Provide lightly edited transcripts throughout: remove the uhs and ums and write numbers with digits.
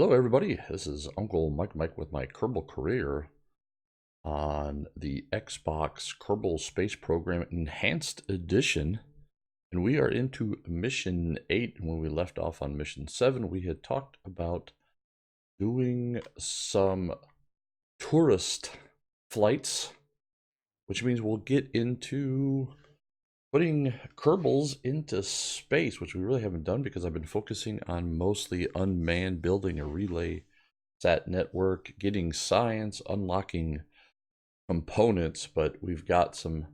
Hello, everybody. This is Uncle Mike with my Kerbal Kareer on the Xbox Kerbal Space Program Enhanced Edition. And we are into Mission 8. When we left off on Mission 7, we had talked about doing some tourist flights, which means we'll get into putting Kerbals into space, which we really haven't done because I've been focusing on mostly unmanned, building a relay sat network, getting science, unlocking components, but we've got some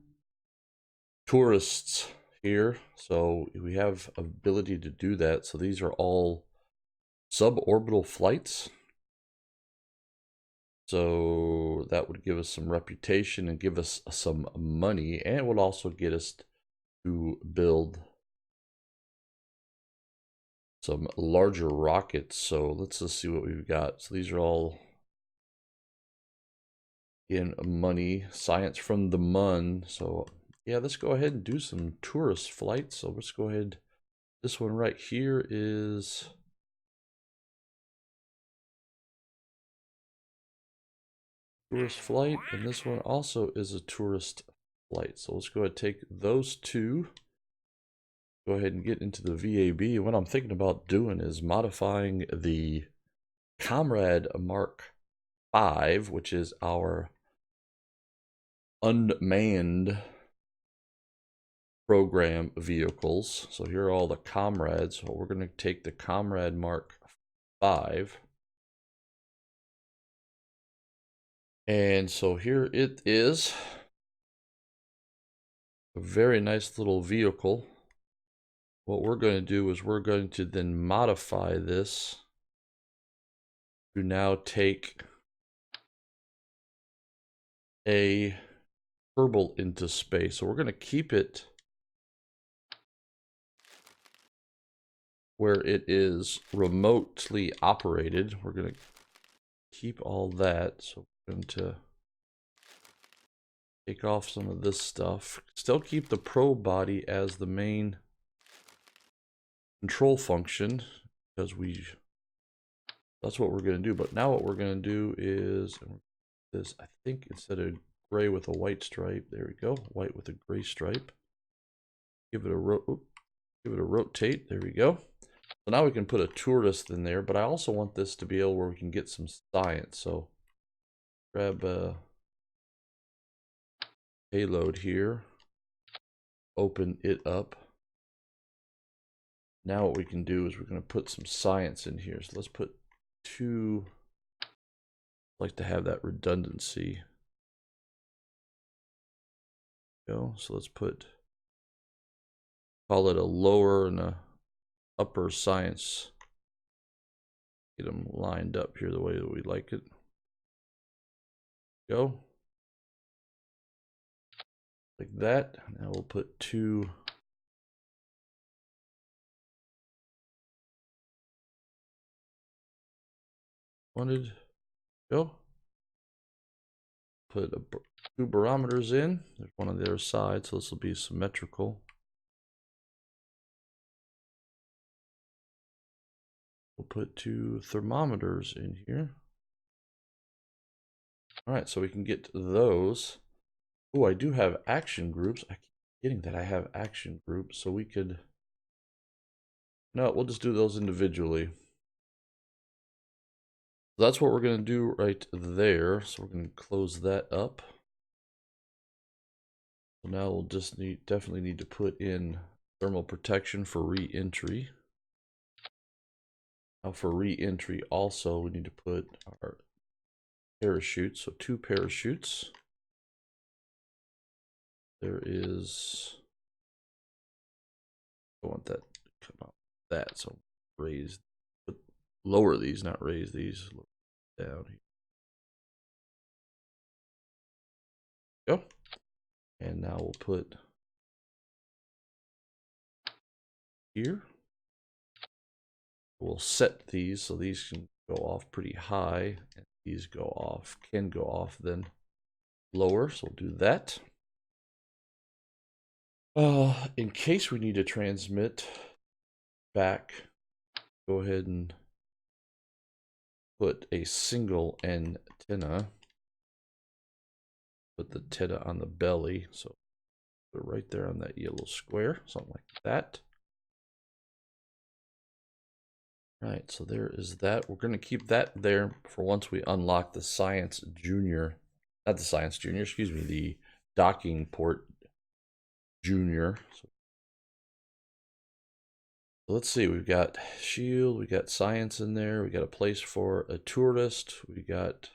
tourists here, so we have ability to do that. So these are all suborbital flights. So that would give us some reputation and give us some money, and it would also get us to build some larger rockets. So let's just see what we've got. So these are all in money, science from the MUN. So yeah, let's go ahead and do some tourist flights. So let's go ahead. This one right here is tourist flight, and this one also is a tourist flight. So let's go ahead and take those two. Go ahead and get into the VAB. What I'm thinking about doing is modifying the Comrade Mark 5, which is our unmanned program vehicles. So here are all the Comrades. So we're going to take the Comrade Mark 5. And so here it is. A very nice little vehicle. What we're going to do is we're going to then modify this to now take a Kerbal into space. So we're going to keep it where it is remotely operated. We're going to keep all that. So we're going to take off some of this stuff. Still keep the probe body as the main control function, because that's what we're going to do. But now what we're going to do is this, I think, instead of gray with a white stripe, there we go, white with a gray stripe. Give it a rotate. There we go. So now we can put a tourist in there, but I also want this to be able where we can get some science. So grab a payload here, open it up. Now what we can do is we're going to put some science in here. So let's put two. I like to have that redundancy. Go. So let's call it a lower and a upper science. Get them lined up here the way that we like it. Go. Like that. Now we'll put two. Wanted. Go. Put two barometers in. There's one on the other side, so this will be symmetrical. We'll put two thermometers in here. All right, so we can get those. Oh, I do have action groups. I keep forgetting that I have action groups, so we could. No, we'll just do those individually. So that's what we're going to do right there. So we're going to close that up. So now we'll just definitely need to put in thermal protection for re-entry. Now for re-entry also we need to put our parachutes. So two parachutes. There is, I want that to come out like that. So raise, lower these, not raise these, down here. Go. And now we'll put here. We'll set these so these can go off pretty high, and these can go off then lower. So we'll do that. In case we need to transmit back, go ahead and put a single antenna. Put the antenna on the belly, so put it right there on that yellow square, something like that. Right, so there is that. We're going to keep that there for once we unlock the Science Junior, not the Science Junior, excuse me, the docking port Junior. So let's see, we've got shield, we got science in there, we got a place for a tourist, we got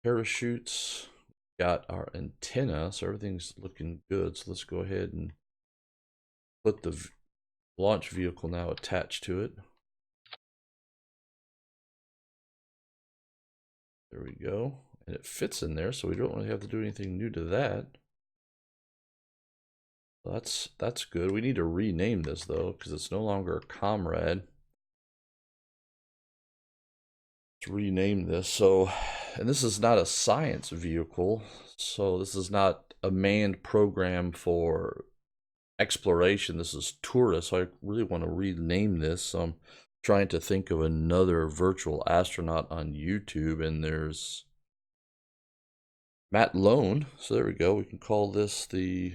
parachutes, we got our antenna, so everything's looking good. So let's go ahead and put the launch vehicle now attached to it. There we go. And it fits in there, so we don't really have to do anything new to that. That's good. We need to rename this though, because it's no longer a Comrade. Let's rename this. So, and this is not a science vehicle, so this is not a manned program for exploration. This is tourist. So I really want to rename this. So I'm trying to think of another virtual astronaut on YouTube, and there's Matt Lowne. So there we go. We can call this the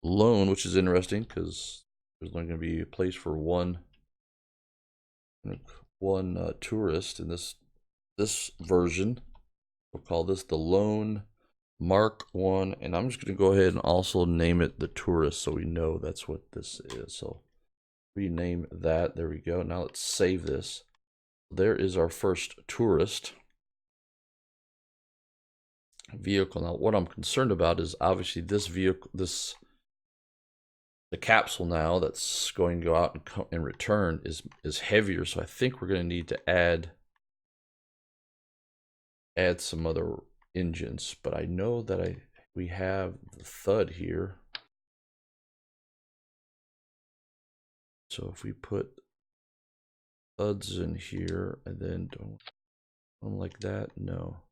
Lowne, which is interesting because there's only going to be a place for one tourist in this version. We'll call this the Lowne Mk1, and I'm just going to go ahead and also name it the Tourist so we know that's what this is. So rename that. There we go. Now let's save this. There is our first tourist vehicle. Now what I'm concerned about is obviously this vehicle, the capsule now that's going to go out and return is heavier, so I think we're going to need to add some other engines. But I know that we have the thud here, so if we put thuds in here and then don't like that, no,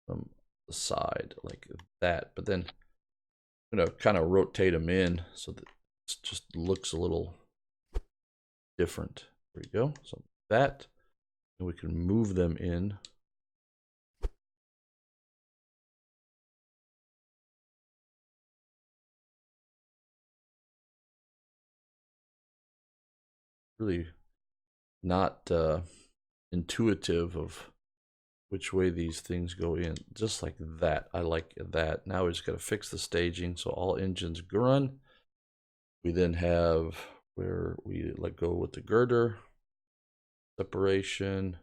from the side like that, but then I'm gonna kind of rotate them in so that it just looks a little different. There we go. So that, and we can move them in. Really not intuitive of which way these things go in. Just like that. I like that. Now we just got to fix the staging so all engines run. We then have where we let go with the girder, separation.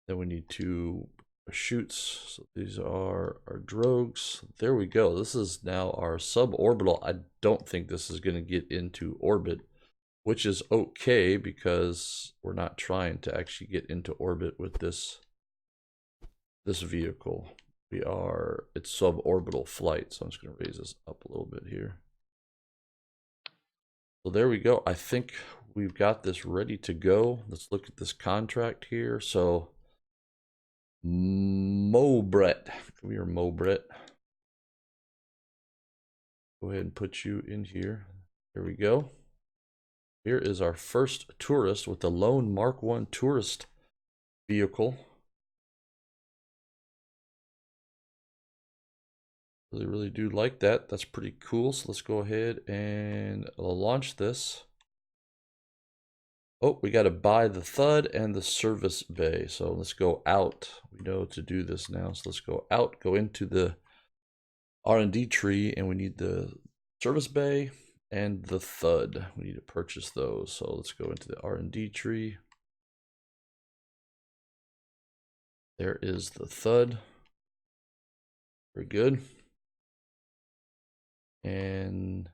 Then we need two chutes. So these are our drogues. There we go. This is now our suborbital. I don't think this is going to get into orbit, which is okay because we're not trying to actually get into orbit with this vehicle. It's suborbital flight, so I'm just going to raise this up a little bit here. So there we go. I think we've got this ready to go. Let's look at this contract here. So Mobret, come here, Mobret. Go ahead and put you in here. There we go. Here is our first tourist with the Lowne Mk1 Tourist vehicle. Really do like that. That's pretty cool. So let's go ahead and launch this. Oh, we got to buy the thud and the service bay. So let's go out. We know to do this now. So let's go out, go into the R&D tree, and we need the service bay and the thud. We need to purchase those. So let's go into the R&D tree. There is the thud. Very good. And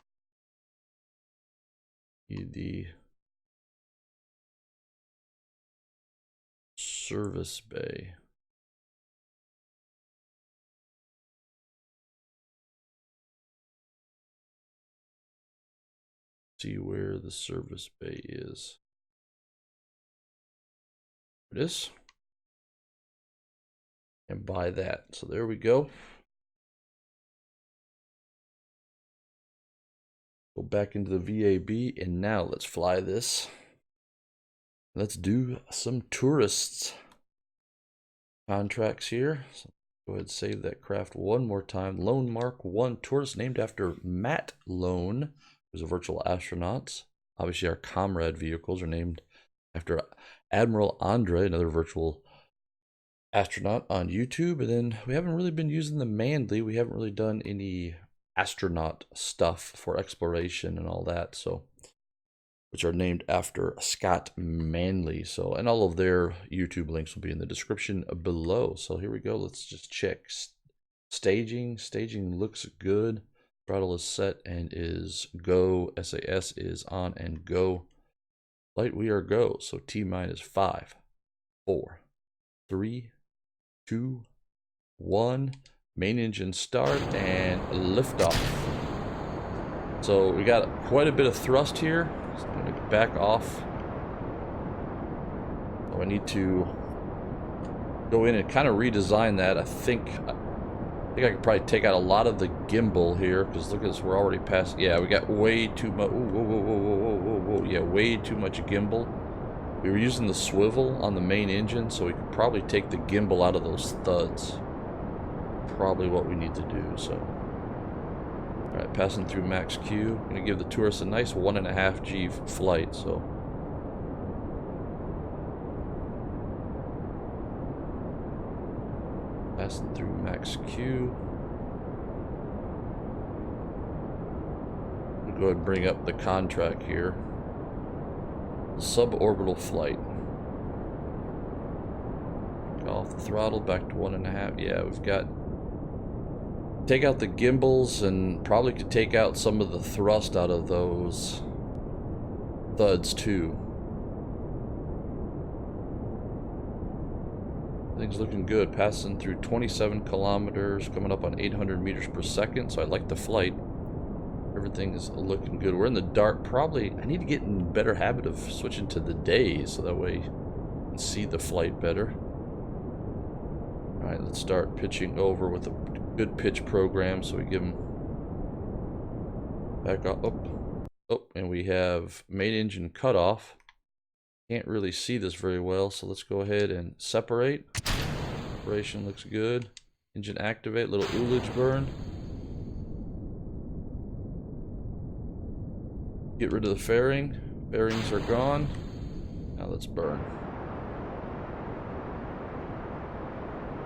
need the service bay. See where the service bay is. There it is. And buy that. So there we go. Go back into the VAB, and now let's fly this. Let's do some tourists contracts here. So go ahead and save that craft one more time. Lowne Mk1 Tourist, named after Matt Lowne, who's a virtual astronaut. Obviously, our Comrade vehicles are named after Admiral Andre, another virtual astronaut on YouTube. And then we haven't really been using the Manley. We haven't really done any astronaut stuff for exploration and all that. So, which are named after Scott Manley. So, and all of their YouTube links will be in the description below. So here we go. Let's just check staging. Staging looks good. Throttle is set and is go. SAS is on and go. Flight, we are go. So T-minus 5, 4, 3, 2, 1. Main engine start and liftoff. So we got quite a bit of thrust here. So I'm gonna back off. So I need to go in and kind of redesign that. I think I could probably take out a lot of the gimbal here, because look at this, we're already past. Yeah, we got way too much. Whoa. Yeah, way too much gimbal. We were using the swivel on the main engine, so we could probably take the gimbal out of those thuds. Probably what we need to do. So, all right, passing through max Q. I'm gonna give the tourist a nice 1.5 G flight. So. Passing through max Q. We'll go ahead and bring up the contract here. Suborbital flight. Go off the throttle, back to 1.5. Yeah, we've got. Take out the gimbals and probably could take out some of the thrust out of those thuds too. Things looking good. Passing through 27 kilometers, coming up on 800 meters per second. So I like the flight. Everything is looking good. We're in the dark. Probably I need to get in a better habit of switching to the day, so that way you can see the flight better. All right, let's start pitching over with a good pitch program. So we give them back up. Oh, and we have main engine cutoff. Can't really see this very well, so let's go ahead and separate. Separation looks good. Engine activate, little ullage burn. Get rid of the fairing. Fairings are gone. Now let's burn.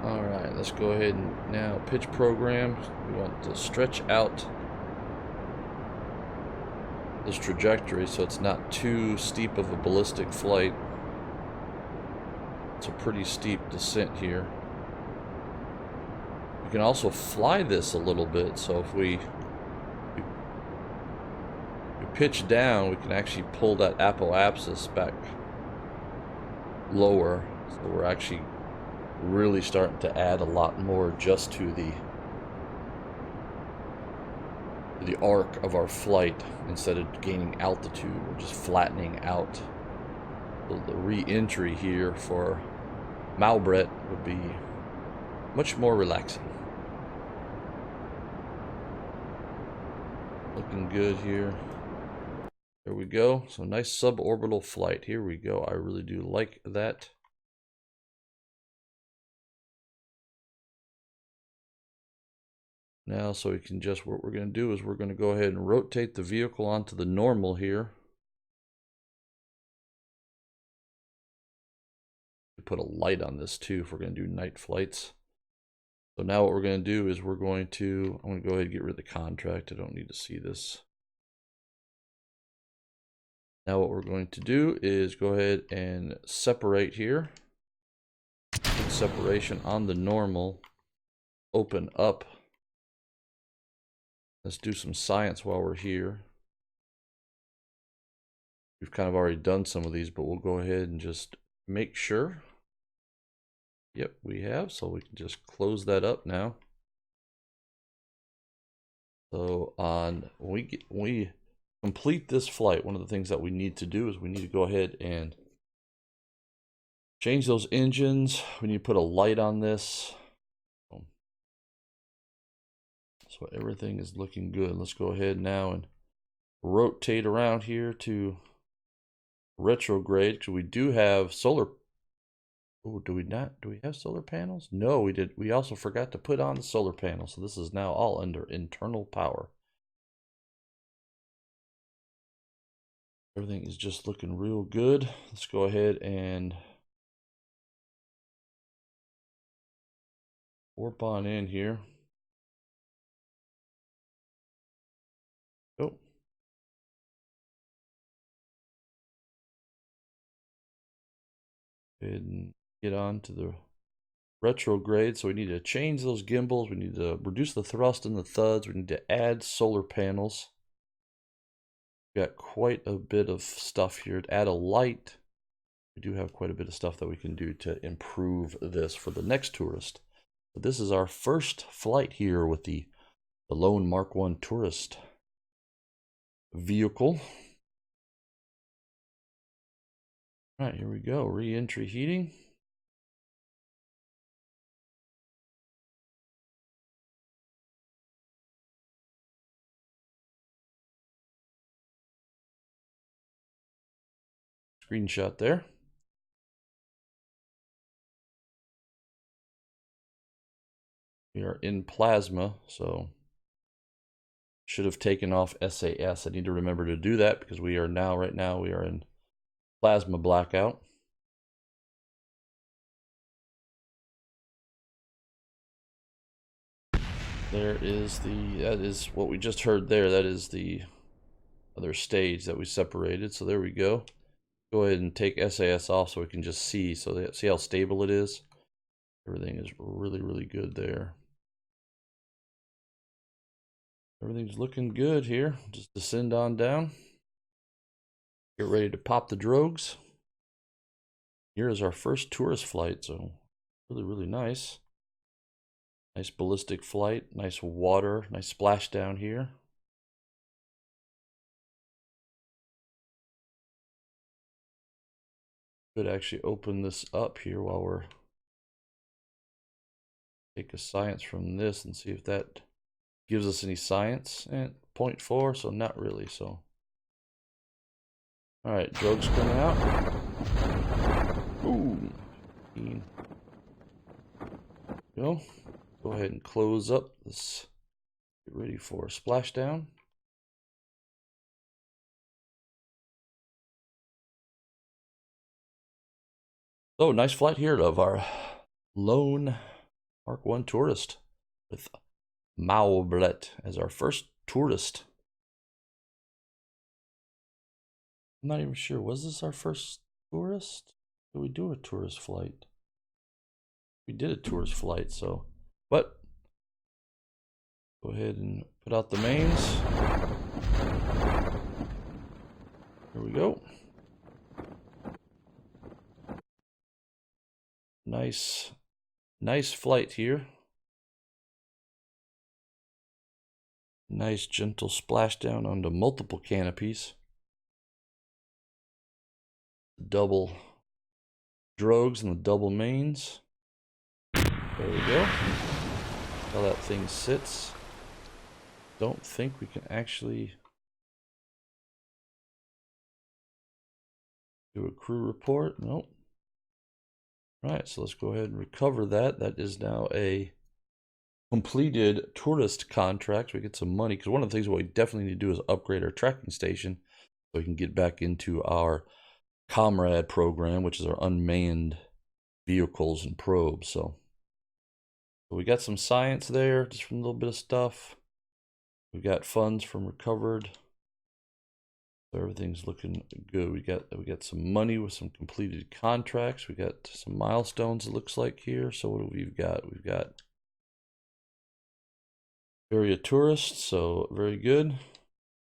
Alright, let's go ahead and now pitch program. We want to stretch out this trajectory so it's not too steep of a ballistic flight. It's a pretty steep descent here. We can also fly this a little bit, so if we pitch down, we can actually pull that apoapsis back lower. So we're actually really starting to add a lot more just to the arc of our flight. Instead of gaining altitude, we're just flattening out. So the re-entry here for Malbret would be much more relaxing. Looking good here. There we go. So nice suborbital flight. Here we go. I really do like that. Now, so we can just, what we're going to do is we're going to go ahead and rotate the vehicle onto the normal here. Put a light on this too if we're going to do night flights. So now what we're going to do is I'm going to go ahead and get rid of the contract. I don't need to see this. Now what we're going to do is go ahead and separate here. Put separation on the normal. Open up. Let's do some science while we're here. We've kind of already done some of these, but we'll go ahead and just make sure. Yep, we have, so we can just close that up now. So when we complete this flight, one of the things that we need to do is we need to go ahead and change those engines. We need to put a light on this. So everything is looking good. Let's go ahead now and rotate around here to retrograde because we do have solar. Oh, do we not? Do we have solar panels? No, we did. We also forgot to put on the solar panels. So this is now all under internal power. Everything is just looking real good. Let's go ahead and warp on in here. Oh. And get on to the retrograde. So we need to change those gimbals. We need to reduce the thrust and the thuds. We need to add solar panels. We've got quite a bit of stuff here. To add a light. We do have quite a bit of stuff that we can do to improve this for the next tourist. But this is our first flight here with the Lowne Mk1 Tourist vehicle. All right, here we go. Re-entry heating. Screenshot there. We are in plasma, so should have taken off SAS. I need to remember to do that because we are now, right now, we are in plasma blackout. There is that is what we just heard there. That is the other stage that we separated. So there we go. Go ahead and take SAS off so we can just see. So see how stable it is. Everything is really, really good there. Everything's looking good here. Just descend on down. Get ready to pop the drogues. Here is our first tourist flight, so really, really nice. Nice ballistic flight, nice water, nice splashdown here. Could actually open this up here while we're take a science from this and see if that gives us any science. And 0.4, so not really. So, all right, drogues coming out. Ooh, 15. Go ahead and close up this. Get ready for a splashdown. So nice flight here of our Lowne Mk1 Tourist with Maublet as our first tourist. I'm not even sure. Was this our first tourist? Did we do a tourist flight? We did a tourist flight, so. But go ahead and put out the mains. Here we go. Nice flight here. Nice gentle splashdown onto multiple canopies. Double drogues and the double mains. There we go. How that thing sits. Don't think we can actually do a crew report. Nope. All right, so let's go ahead and recover that. That is now a completed tourist contract. We get some money because one of the things what we definitely need to do is upgrade our tracking station so we can get back into our Comrade program, which is our unmanned vehicles and probes. So we got some science there, just from a little bit of stuff. We got funds from recovered. So everything's looking good. We got some money with some completed contracts. We got some milestones, it looks like here. So what do we've got? We've got area tourists, so very good.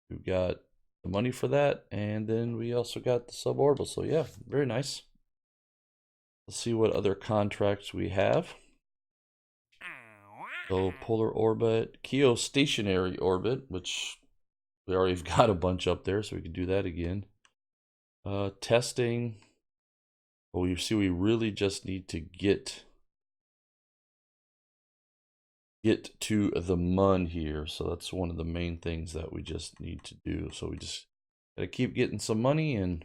We've got the money for that, and then we also got the suborbital. So yeah, very nice. Let's see what other contracts we have. So polar orbit, geostationary orbit, which we already got a bunch up there, so we can do that again. Testing. Well, you see, we really just need to get to the MUN here. So that's one of the main things that we just need to do. So we just gotta keep getting some money and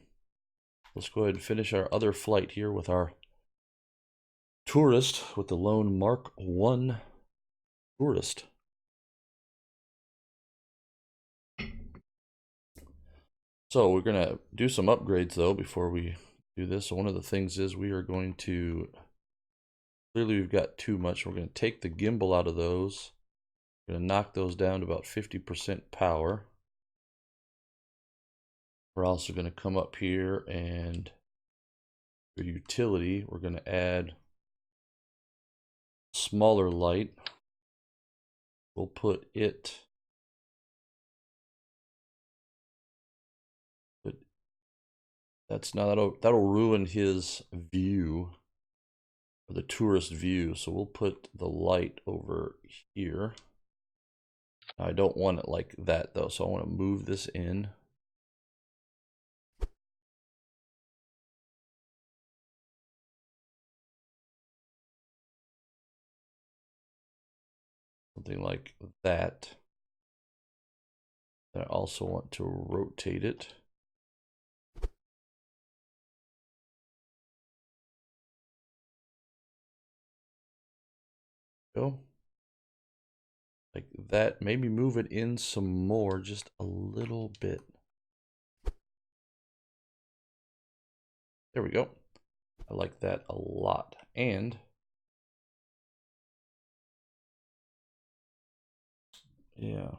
let's go ahead and finish our other flight here with our tourist, with the Lowne Mk1 Tourist. So we're going to do some upgrades though before we do this. So one of the things is we are going to, clearly we've got too much. We're going to take the gimbal out of those. We're going to knock those down to about 50% power. We're also going to come up here and for utility, we're going to add smaller light. We'll put it, but that's not, that'll ruin his view, or the tourist view. So we'll put the light over here. I don't want it like that though, so I want to move this in. Something like that. I also want to rotate it. Go. Like that. Maybe move it in some more, just a little bit. There we go. I like that a lot. And yeah.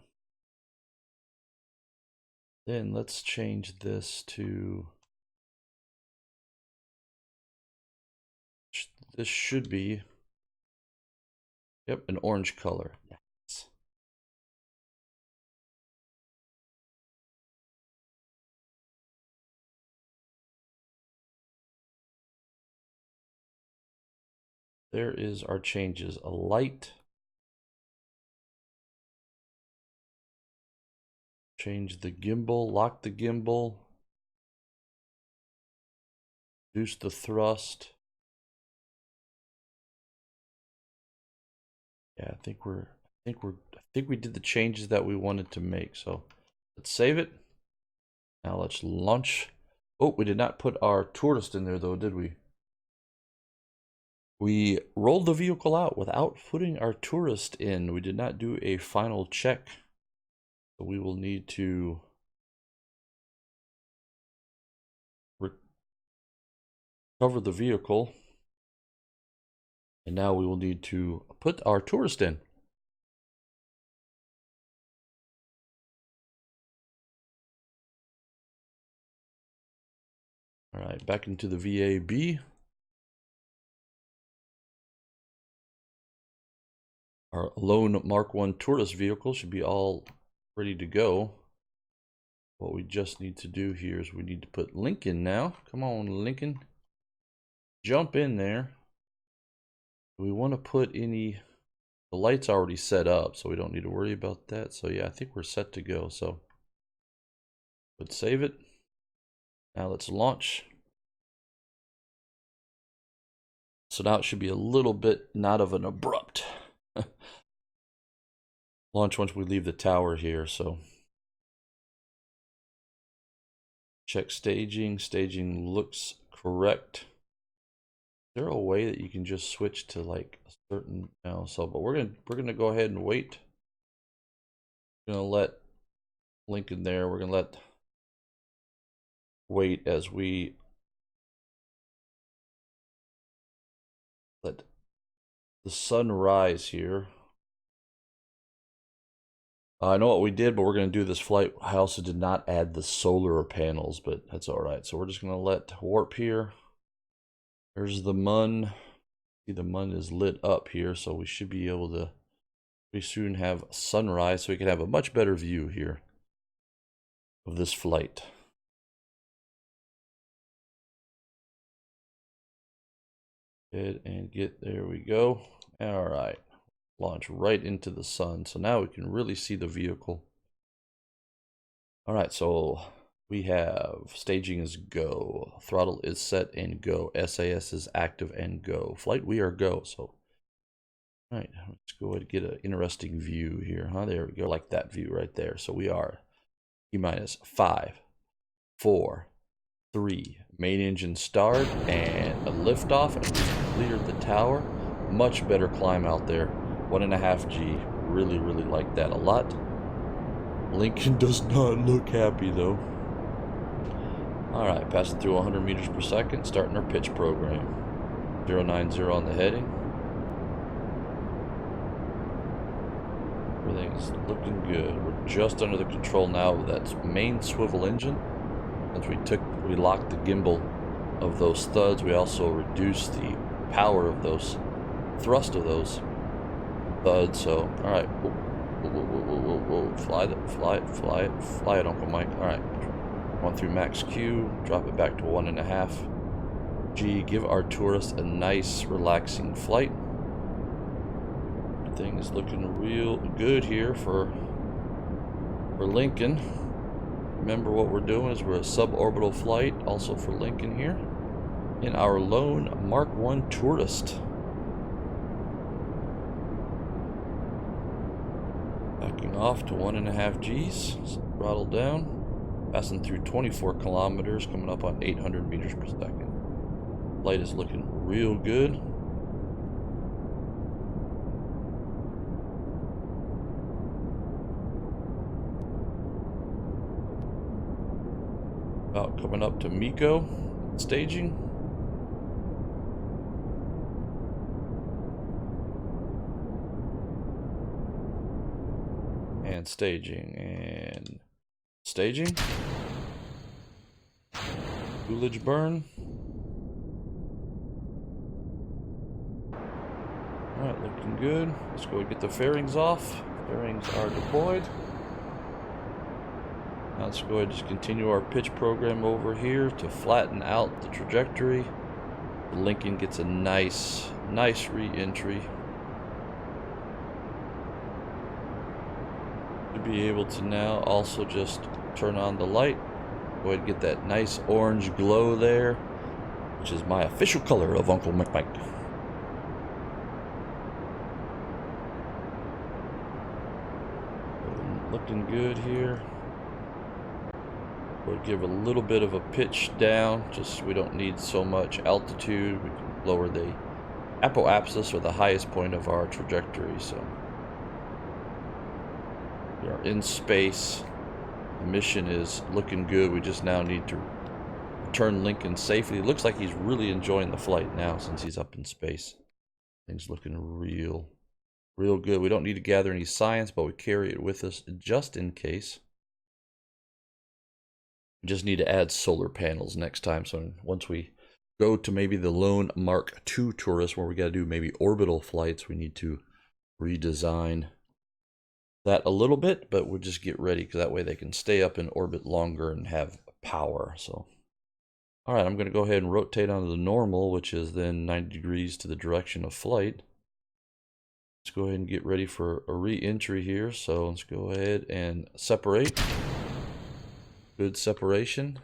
Then let's change this to, this should be, yep, an orange color. Yes. There is our changes. A light. Change the gimbal, lock the gimbal. Reduce the thrust. Yeah, I think we did the changes that we wanted to make. So let's save it. Now let's launch. Oh, we did not put our tourist in there though, did we? We rolled the vehicle out without putting our tourist in. We did not do a final check. So we will need to recover the vehicle. And now we will need to put our tourist in. All right, back into the VAB. Our Lowne Mk1 Tourist vehicle should be all ready to go. What we just need to do here is we need to put Lincoln now. Come on, Lincoln. Jump in there. Do we want to put any... The light's already set up, so we don't need to worry about that. So yeah, I think we're set to go. So let's save it. Now let's launch. So now it should be a little bit not of an abrupt launch once we leave the tower here. So check staging. Staging looks correct. Is there a way that you can just switch to like a certain, no? So, but we're gonna go ahead and wait. We're gonna let Lincoln there. We're gonna wait as we let the sun rise here. I know what we did, but we're going to do this flight. I also did not add the solar panels, but that's all right. So we're just going to let warp here. There's the MUN. See, the MUN is lit up here, so we should be able to pretty soon have sunrise, so we can have a much better view here of this flight. Good, and there we go. All right. Launch right into the sun. So now we can really see the vehicle. All right, so we have staging is go, throttle is set and go, SAS is active and go, flight we are go. So all right, let's go ahead and get an interesting view here, huh? There we go, like that view right there. So we are T-minus 5, 4, 3. Main engine start and a liftoff, and we cleared the tower. Much better climb out there. 1.5 G. Really, really like that a lot. Lincoln does not look happy though. Alright, passing through 100 meters per second, starting our pitch program. 090 on the heading. Everything's looking good. We're just under the control now of that main swivel engine. Since we locked the gimbal of those thuds, we also reduced the power of those thrust of those thuds. So, all right, whoa, whoa, whoa, whoa, whoa, whoa. Fly it, Uncle Mike. All right, 1 through max Q, drop it back to 1.5 G. Give our tourist a nice, relaxing flight. Everything is looking real good here for Lincoln. Remember what we're doing is we're a suborbital flight, also for Lincoln here, in our Lowne Mk1 Tourist. Backing off to 1.5 Gs, throttle down, passing through 24 kilometers, coming up on 800 meters per second. Flight is looking real good. About coming up to Miko staging. And staging and staging. Coolidge burn. Alright, looking good. Let's go get the fairings off. Fairings are deployed. Now let's go ahead and just continue our pitch program over here to flatten out the trajectory. Lincoln gets a nice re-entry. To be able to now also just turn on the light. Go ahead and get that nice orange glow there, which is my official color of Uncle Mk1. Looking good here. We'll give a little bit of a pitch down, just so we don't need so much altitude. We can lower the apoapsis, or the highest point of our trajectory. So we are in space. The mission is looking good. We just now need to return Lincoln safely. It looks like he's really enjoying the flight now since he's up in space. Things looking real good. We don't need to gather any science, but we carry it with us just in case. We just need to add solar panels next time. So once we go to maybe the Lowne Mk2 Tourist, where we got to do maybe orbital flights, we need to redesign that a little bit, but we'll just get ready, because that way they can stay up in orbit longer and have power. So, all right, I'm going to go ahead and rotate onto the normal, which is then 90 degrees to the direction of flight. Let's go ahead and get ready for a re-entry here. So let's go ahead and separate. Good separation.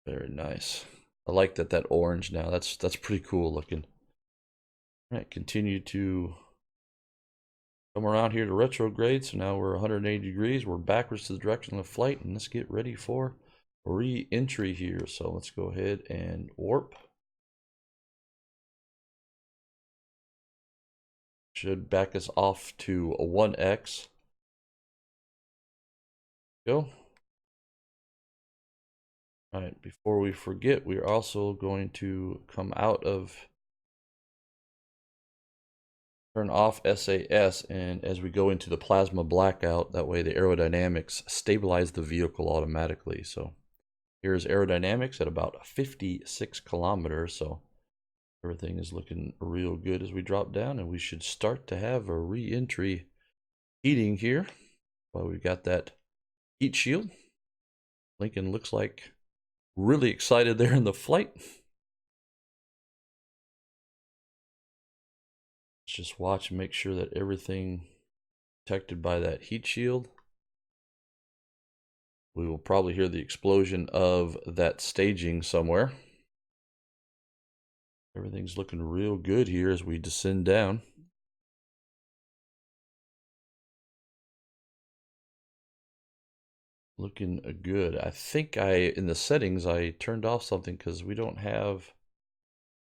Very nice. I like that orange now. That's pretty cool looking. All right, continue to come around here to retrograde. So now we're 180 degrees. We're backwards to the direction of the flight, and let's get ready for re-entry here. So let's go ahead and warp. Should back us off to a 1x. Go. All right, before we forget, we're also going to come out of, turn off SAS, and as we go into the plasma blackout, that way the aerodynamics stabilize the vehicle automatically. So here's aerodynamics at about 56 kilometers. So everything is looking real good as we drop down, and we should start to have a re-entry heating here. Well, we've got that heat shield. Lincoln looks like really excited there in the flight. Let's just watch and make sure that everything protected by that heat shield. We will probably hear the explosion of that staging somewhere. Everything's looking real good here as we descend down. Looking good. I think in the settings, I turned off something because we don't have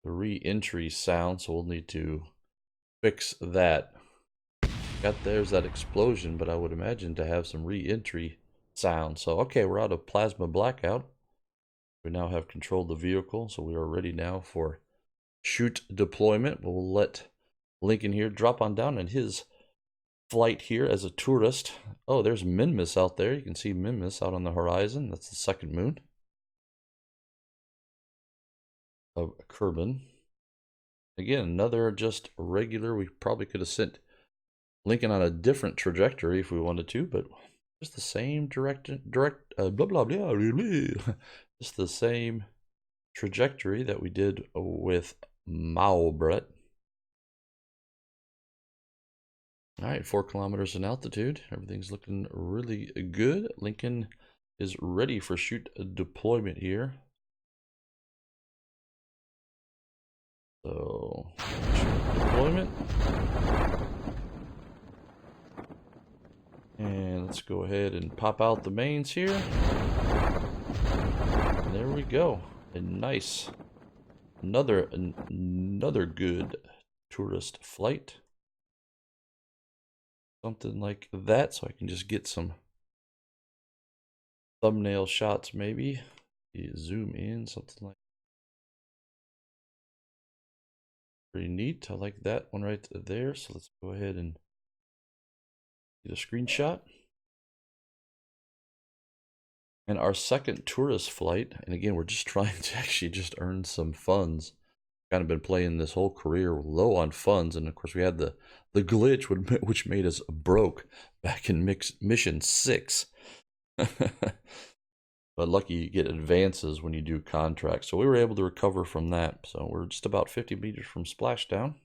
the re-entry sound, so we'll need to fix that. There's that explosion, but I would imagine to have some re-entry sound. So, okay, we're out of plasma blackout. We now have controlled the vehicle, so we are ready now for shoot deployment. We'll let Lincoln here drop on down in his flight here as a tourist. Oh, there's Minmus out there. You can see Minmus out on the horizon. That's the second moon of Kerbin. Again, another just regular. We probably could have sent Lincoln on a different trajectory if we wanted to, but just the same blah blah blah, just the same trajectory that we did with Maubret. All right, 4 kilometers in altitude. Everything's looking really good. Lincoln is ready for shoot deployment here. So, shoot deployment. And let's go ahead and pop out the mains here. And there we go. A nice, another good tourist flight. Something like that, so I can just get some thumbnail shots maybe. Zoom in, something like pretty neat. I like that one right there. So let's go ahead and get a screenshot. And our second tourist flight, and again, we're just trying to actually just earn some funds. Kind of been playing this whole career low on funds, and of course we had the glitch which made us broke back in mission 6. But lucky you get advances when you do contracts, so we were able to recover from that. So we're just about 50 meters from splashdown.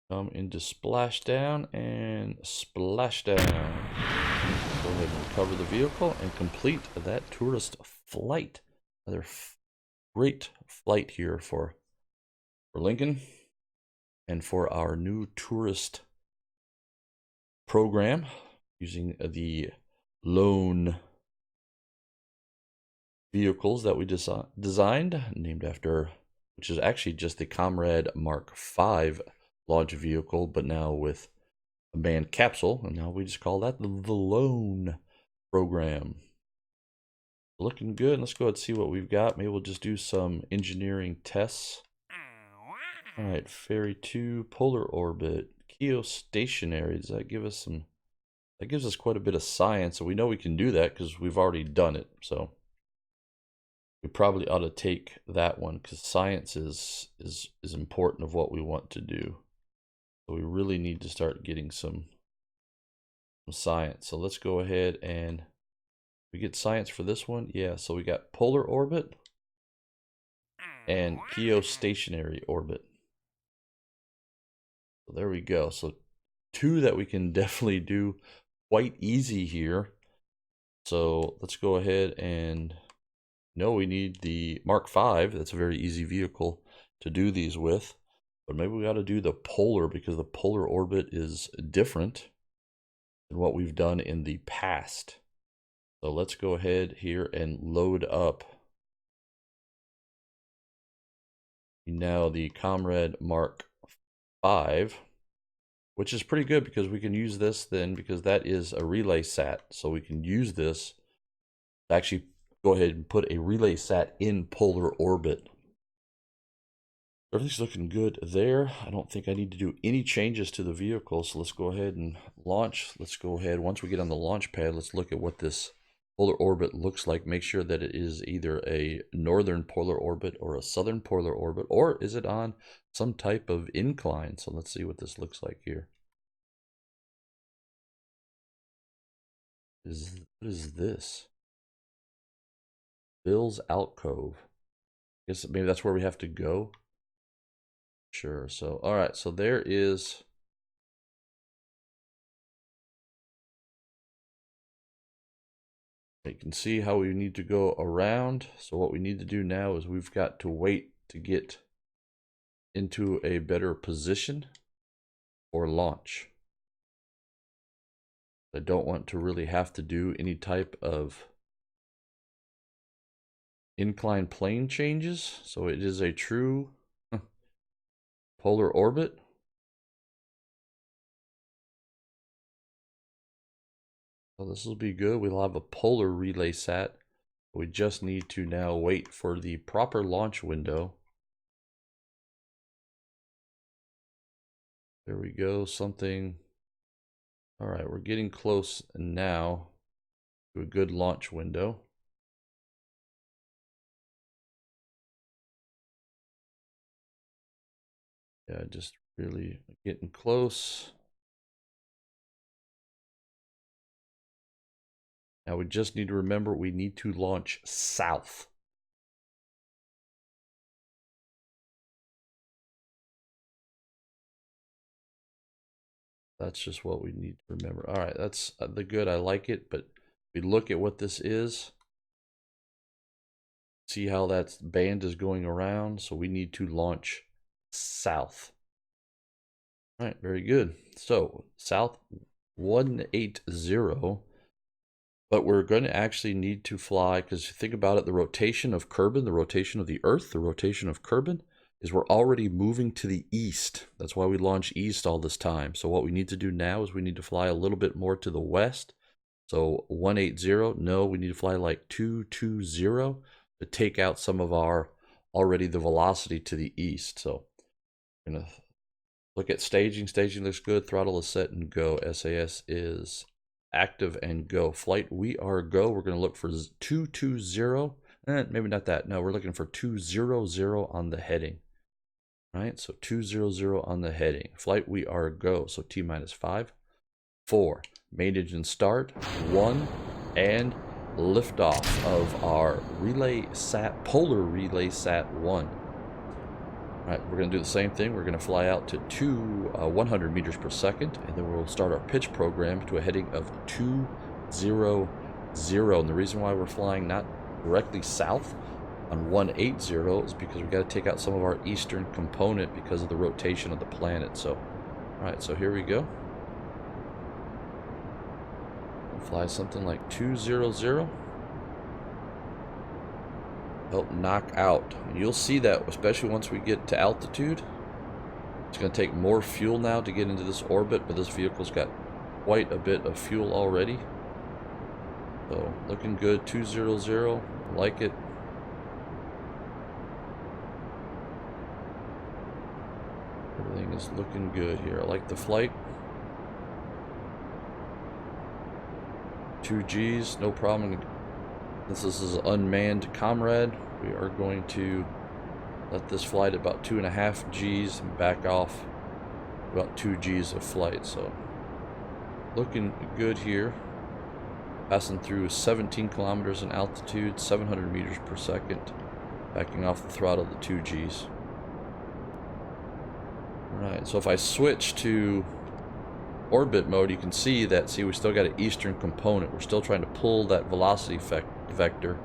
Come into splashdown and splashdown. Go ahead and recover the vehicle and complete that tourist flight. Another great flight here for Lincoln and for our new tourist program using the Lowne vehicles that we designed, named after, which is actually just the Comrade Mark V launch vehicle, but now with a manned capsule, and now we just call that the Lowne program. Looking good. Let's go ahead and see what we've got. Maybe we'll just do some engineering tests. All right, Ferry 2, polar orbit, geostationary. Does that give us some? That gives us quite a bit of science, and we know we can do that because we've already done it. So we probably ought to take that one because science is important of what we want to do. So we really need to start getting some science. So let's go ahead and we get science for this one. Yeah, so we got polar orbit and geostationary orbit. So there we go. So 2 that we can definitely do quite easy here. So let's go ahead and we need the Mark V. That's a very easy vehicle to do these with. But maybe we got to do the polar because the polar orbit is different than what we've done in the past. So let's go ahead here and load up now the Comrade Mark V, which is pretty good because we can use this then because that is a relay sat. So we can use this to actually go ahead and put a relay sat in polar orbit. Everything's looking good there. I don't think I need to do any changes to the vehicle. So let's go ahead and launch. Let's go ahead. Once we get on the launch pad, let's look at what this polar orbit looks like. Make sure that it is either a northern polar orbit or a southern polar orbit, or is it on some type of incline? So let's see what this looks like here. What is this? Bill's Alcove. I guess maybe that's where we have to go. Sure. So, all right. So there is. You can see how we need to go around. So what we need to do now is we've got to wait to get into a better position for launch. I don't want to really have to do any type of inclined plane changes. So it is a true polar orbit. So this will be good. We'll have a polar relay sat. We just need to now wait for the proper launch window. There we go, something. All right, we're getting close now to a good launch window. Yeah, just really getting close. Now we just need to remember we need to launch south. That's just what we need to remember. All right, that's the good. I like it, but we look at what this is. See how that band is going around. So we need to launch south. All right, very good. So south 180. But we're going to actually need to fly, because think about it, the rotation of Kerbin, the rotation of the Earth, the rotation of Kerbin, is we're already moving to the east. That's why we launch east all this time. So what we need to do now is we need to fly a little bit more to the west. So 180, no, we need to fly like 220 to take out some of our already the velocity to the east. So I'm going to look at staging. Staging looks good. Throttle is set and go. SAS is active and go. Flight, we are go. We're going to look for 220. Maybe not that. No, we're looking for 200 on the heading. All right, so 200 on the heading. Flight, we are go. So T minus 5, 4. Main engine start. 1. And liftoff of our relay sat, polar relay sat 1. All right, we're going to do the same thing. We're going to fly out to 100 meters per second, and then we'll start our pitch program to a heading of 200. And the reason why we're flying not directly south on 180 is because we've got to take out some of our eastern component because of the rotation of the planet. So, all right, so here we go. We'll fly something like 200. Help knock out. You'll see that, especially once we get to altitude. It's going to take more fuel now to get into this orbit, but this vehicle's got quite a bit of fuel already. So, looking good. 200. Like it. Everything is looking good here. I like the flight. 2 Gs, no problem. This is unmanned Comrade. We are going to let this flight at about 2.5 Gs and back off about 2 Gs of flight. So looking good here. Passing through 17 kilometers in altitude, 700 meters per second. Backing off the throttle to 2 Gs. Alright, so if I switch to orbit mode, you can see that, we still got an eastern component. We're still trying to pull that velocity vector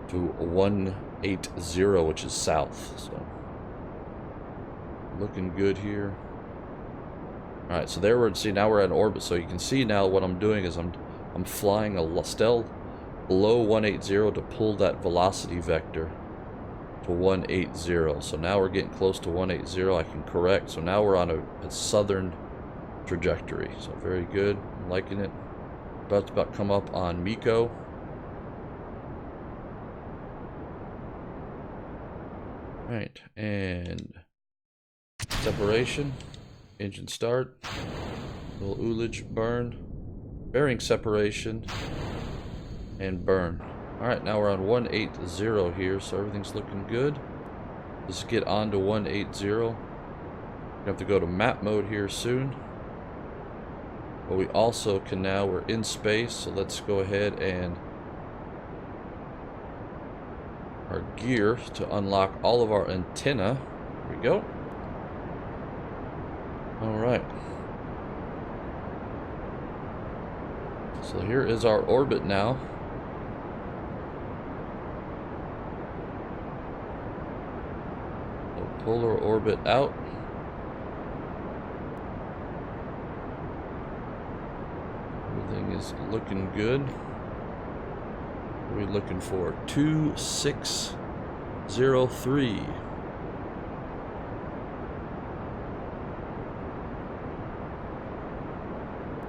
to 180, which is south. So looking good here. All right, so there we're now we're at orbit. So you can see now what I'm doing is I'm flying still below 180 to pull that velocity vector to 180. So now we're getting close to 180. I can correct. So now we're on a southern trajectory. So very good. I'm liking it. About to come up on Miko. Right, and separation, engine start, little ullage burn, bearing separation, and burn. Alright, now we're on 180 here, so everything's looking good. Let's get on to 180. We have to go to map mode here soon. But we also can now, we're in space, so let's go ahead and our gear to unlock all of our antenna. Here we go. Alright. So here is our orbit now. So polar orbit out. is looking good. We're looking for 2603.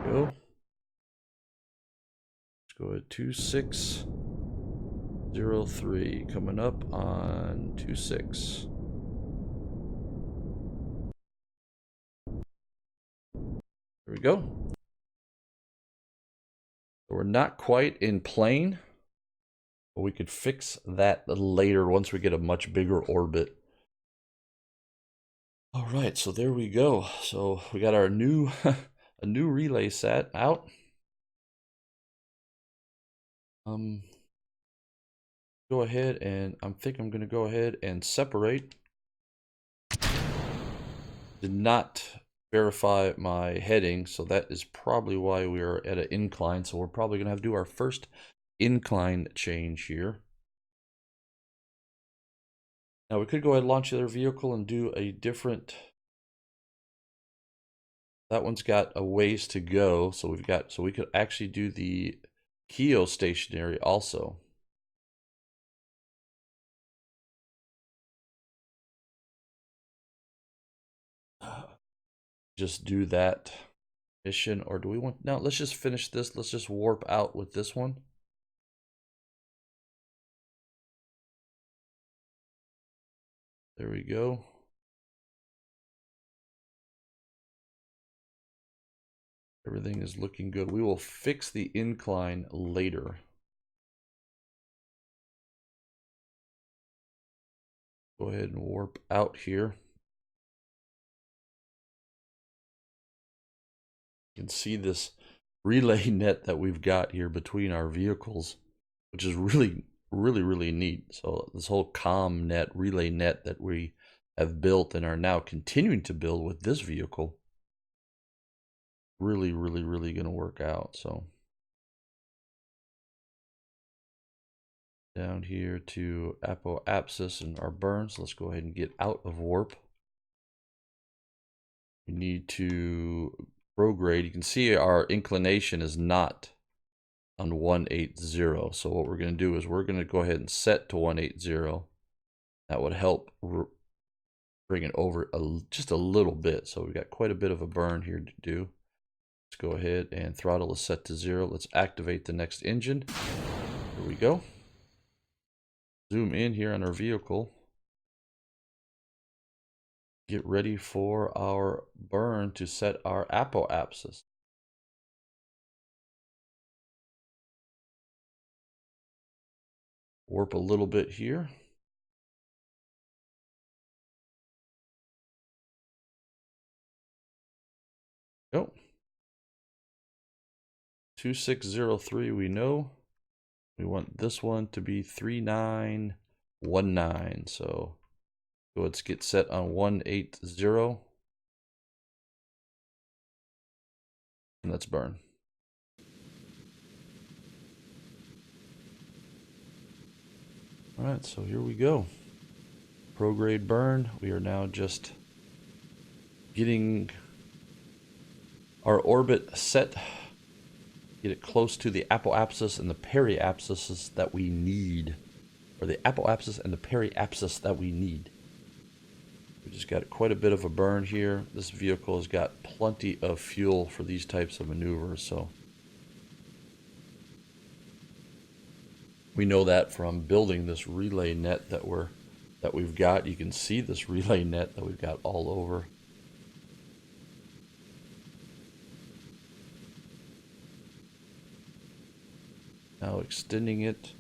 Go. Let's go at 2603. Coming up on 26. There we go. So we're not quite in plane, but we could fix that later once we get a much bigger orbit. All right, so there we go. So we got our new a new relay set out. Go ahead and I think I'm going to go ahead and separate. Did not verify my heading, so that is probably why we are at an incline. So we're probably going to have to do our first incline change here. Now we could go ahead and launch the other vehicle and do a different. That one's got a ways to go, so we could actually do the geostationary also. Just do that mission, or do we want, no, let's just finish this. Let's just warp out with this one. There we go. Everything is looking good. We will fix the incline later. Go ahead and warp out here. You can see this relay net that we've got here between our vehicles, which is really neat. So this whole comm net, relay net that we have built and are now continuing to build with this vehicle, really going to work out. So down here to apoapsis and our burns. Let's go ahead and get out of warp. We need to prograde. You can see our inclination is not on 180. So what we're going to do is we're going to go ahead and set to 180. That would help bring it over just a little bit. So we've got quite a bit of a burn here to do. Let's go ahead and throttle is set to 0. Let's activate the next engine. Here we go. Zoom in here on our vehicle. Get ready for our burn to set our apoapsis. Warp a little bit here. Go. 2603 we know. We want this one to be 3919. So let's get set on 180. And let's burn. All right, so here we go. Prograde burn. We are now just getting our orbit set. Get it close to the apoapsis and the periapsis that we need. Or the apoapsis and the periapsis that we need. We just got quite a bit of a burn here. This vehicle has got plenty of fuel for these types of maneuvers, so we know that from building this relay net that we've got. You can see this relay net that we've got all over. Now extending it.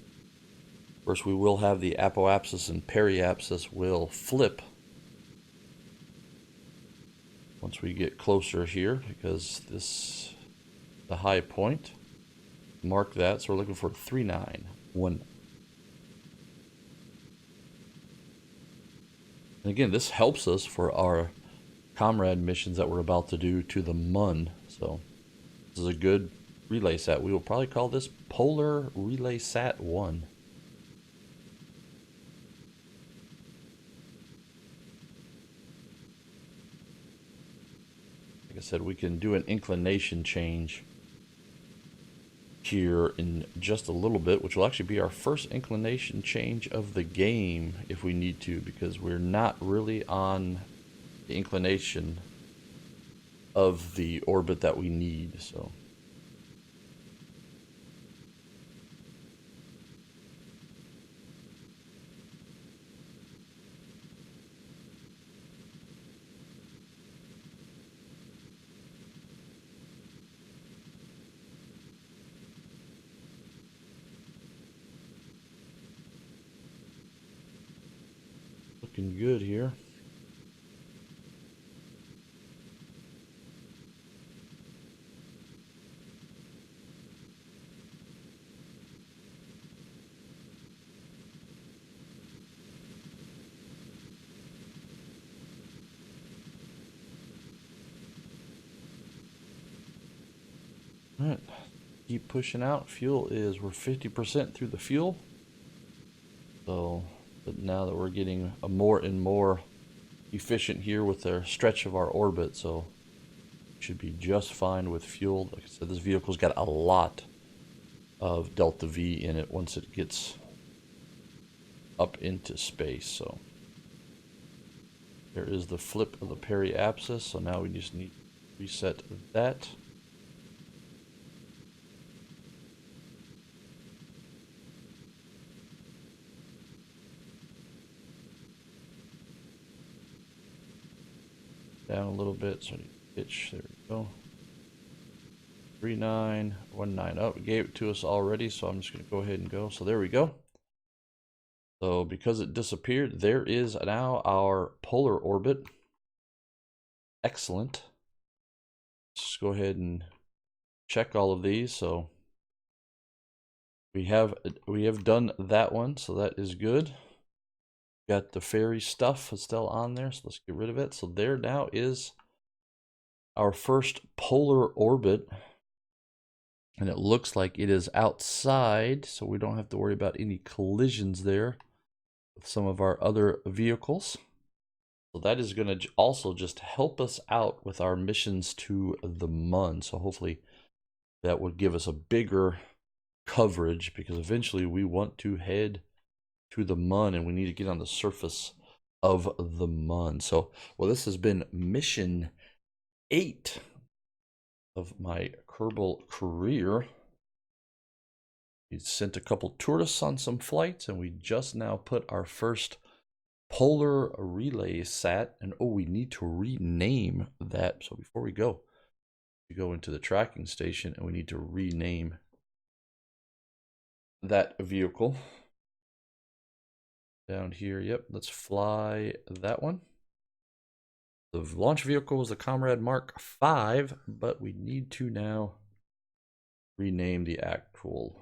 Of course, we will have the apoapsis and periapsis will flip once we get closer here, because this the high point. Mark that. So we're looking for 3919. And again, this helps us for our Comrade missions that we're about to do to the Mun. So this is a good relay sat. We will probably call this Polar Relay Sat 1. Like I said, we can do an inclination change here in just a little bit, which will actually be our first inclination change of the game if we need to, because we're not really on the inclination of the orbit that we need. So looking good here. All right, keep pushing out. Fuel is, we're 50% through the fuel. So, but now that we're getting a more and more efficient here with the stretch of our orbit, so should be just fine with fuel. Like I said, this vehicle's got a lot of delta V in it once it gets up into space. So there is the flip of the periapsis. So now we just need to reset that. Down a little bit, so pitch, there we go. 3919. Oh, it gave it to us already, so I'm just going to go ahead and go. So there we go. So because it disappeared, there is now our polar orbit. Excellent. Let's just go ahead and check all of these. So we have done that one, so that is good. Got the fairy stuff still on there, so let's get rid of it. So there now is our first polar orbit, and it looks like it is outside, so we don't have to worry about any collisions there with some of our other vehicles. So that is going to also just help us out with our missions to the Mun. So hopefully that would give us a bigger coverage, because eventually we want to head to the Mun and we need to get on the surface of the Mun. So, well, this has been mission 8 of my Kerbal Kareer. We sent a couple tourists on some flights, and we just now put our first polar relay sat. And oh, we need to rename that. So before we go into the tracking station, and we need to rename that vehicle. Down here, yep, let's fly that one. The launch vehicle was the Comrade Mark 5, but we need to now rename the actual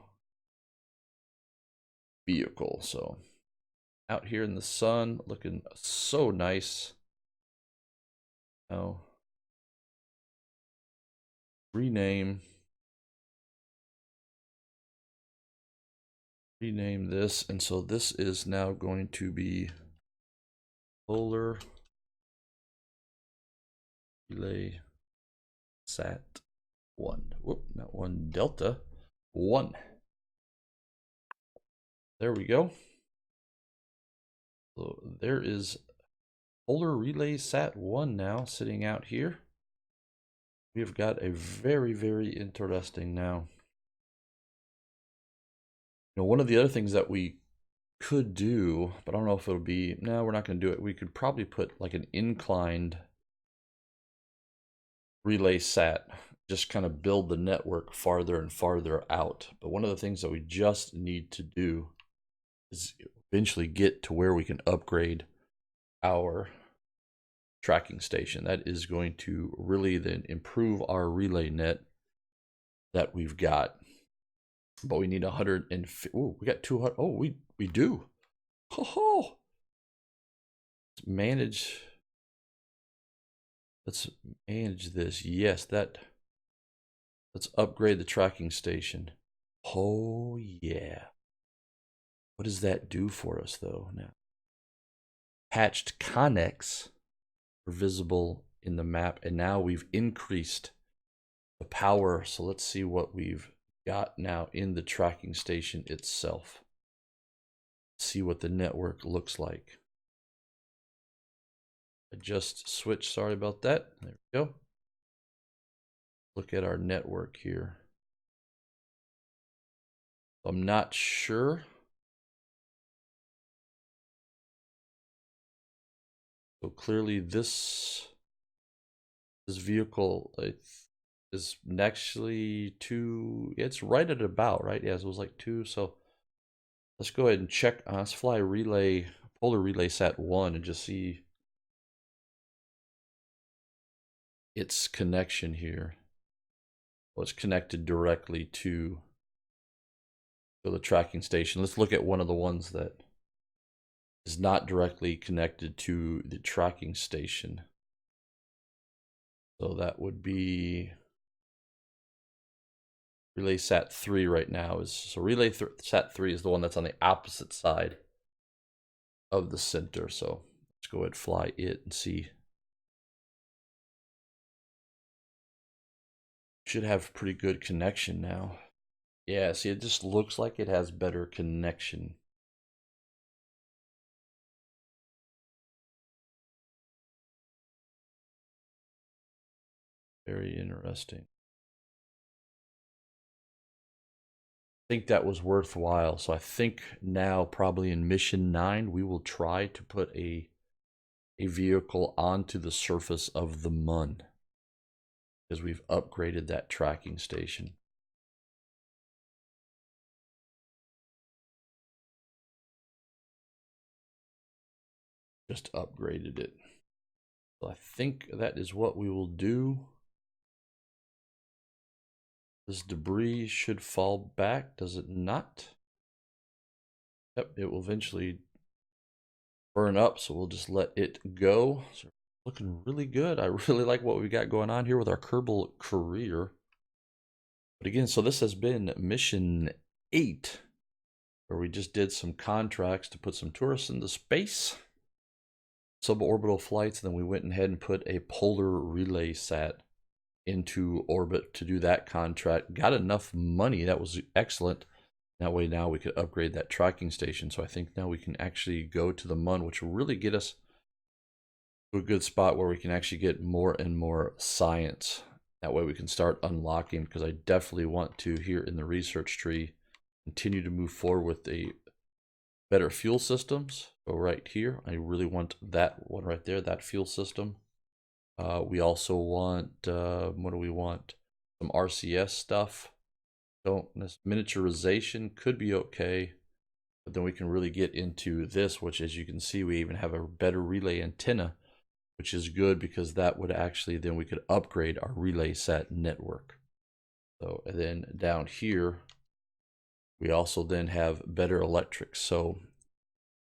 vehicle. So out here in the sun, looking so nice. Now rename this, and so this is now going to be Polar Relay Sat 1. Whoop, not 1, Delta 1. There we go. So there is Polar Relay Sat 1 now sitting out here. We've got a very, very interesting now. You know, one of the other things that we could do, but I don't know if it'll be, no, we're not going to do it. We could probably put like an inclined relay sat, just kind of build the network farther and farther out. But one of the things that we just need to do is eventually get to where we can upgrade our tracking station. That is going to really then improve our relay net that we've got. But we need 150. Oh, we got 200. Oh, we do. Oh, let's manage this. Yes, let's upgrade the tracking station. Oh yeah. What does that do for us though now? Patched connects are visible in the map, and now we've increased the power. So let's see what we've got now in the tracking station itself. See what the network looks like. I just switched, sorry about that. There we go. Look at our network here. I'm not sure. So clearly this vehicle is actually it's right at about, right? Yeah, so it was like 2. So let's go ahead and check. Let's fly polar relay sat 1 and just see its connection here. Well, it's connected directly to the tracking station. Let's look at one of the ones that is not directly connected to the tracking station. So that would be relay sat 3 right now. So relay sat 3 is the one that's on the opposite side of the center. So let's go ahead and fly it and see. Should have pretty good connection now. Yeah, see, it just looks like it has better connection. Very interesting. I think that was worthwhile. So I think now probably in mission 9 we will try to put a vehicle onto the surface of the Mun, because we've upgraded that tracking station. Just upgraded it. So I think that is what we will do. This debris should fall back, does it not? Yep, it will eventually burn up, so we'll just let it go. So looking really good. I really like what we got going on here with our Kerbal Kareer. But again, so this has been mission 8, where we just did some contracts to put some tourists into space, suborbital flights, and then we went ahead and put a polar relay sat into orbit to do that contract. Got enough money. That was excellent. That way now we could upgrade that tracking station. So I think now we can actually go to the Mun, which will really get us to a good spot where we can actually get more and more science. That way we can start unlocking, because I definitely want to, here in the research tree, continue to move forward with the better fuel systems. So right here, I really want that one right there, that fuel system. We also want, what do we want? Some RCS stuff. This miniaturization could be okay, but then we can really get into this, which, as you can see, we even have a better relay antenna, which is good, because that would actually, then we could upgrade our relay sat network. So, and then down here, we also then have better electrics. So,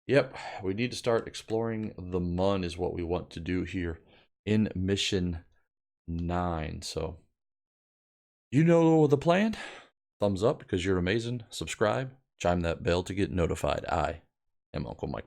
yep, we need to start exploring the Mun is what we want to do here in mission 9. So, you know the plan. Thumbs up because you're amazing. Subscribe. Chime that bell to get notified. I am Uncle Mike.